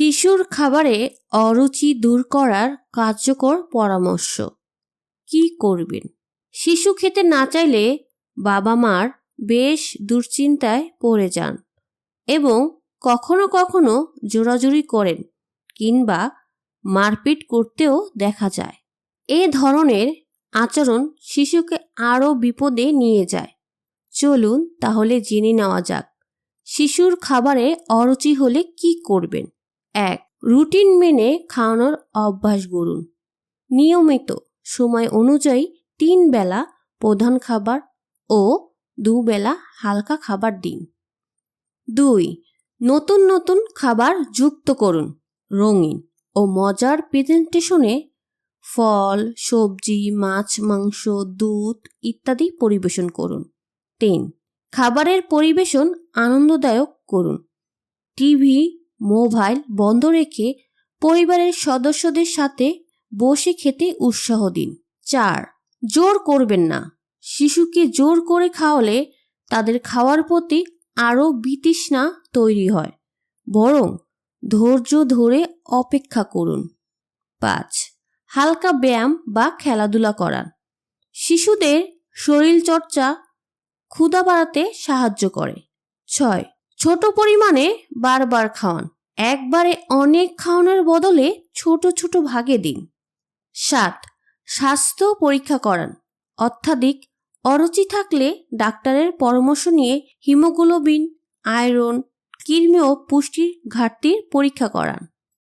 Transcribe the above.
শিশুর খাবারে অরুচি দূর করার কার্যকর পরামর্শ। কি করবেন? শিশু খেতে না চাইলে বাবা মার বেশ দুশ্চিন্তায় পড়ে যান এবং কখনো কখনো জোরাজুরি করেন কিংবা মারপিট করতেও দেখা যায়। এ ধরনের আচরণ শিশুকে আরও বিপদে নিয়ে যায়। চলুন তাহলে জেনে নেওয়া যাক শিশুর খাবারে অরুচি হলে কি করবেন। 1. রুটিন মেনে খাওয়ানোর অভ্যাস গড়ুন। নিয়মিত সময় অনুযায়ী 3 বেলা প্রধান খাবার ও 2 বেলা হালকা খাবার দিন। 2. নতুন নতুন খাবার যুক্ত করুন। রঙিন ও মজার প্রেজেন্টেশনে ফল, সবজি, মাছ, মাংস, দুধ ইত্যাদি পরিবেশন করুন। 3. খাবারের পরিবেশন আনন্দদায়ক করুন। টিভি, মোবাইল বন্ধ রেখে পরিবারের সদস্যদের সাথে বসে খেতে উৎসাহ দিন। 4. জোর করবেন না। শিশুকে জোর করে খাওয়ালে তাদের খাওয়ার প্রতি আরও বিতৃষ্ণা তৈরি হয়, বরং ধৈর্য ধরে অপেক্ষা করুন। 5. হালকা ব্যায়াম বা খেলাধুলা করান। শিশুদের শরীরচর্চা ক্ষুধা বাড়াতে সাহায্য করে। 6. ছোট পরিমাণে বারবার খাওয়ান। একবারে অনেক খাওয়ানোর বদলে ছোট ছোট ভাগে দিন। 7. স্বাস্থ্য পরীক্ষা করান। অত্যাধিক অরুচি থাকলে ডাক্তারের পরামর্শ নিয়ে হিমোগ্লোবিন, আয়রন, কৃমি ও পুষ্টির ঘাটতির পরীক্ষা করান।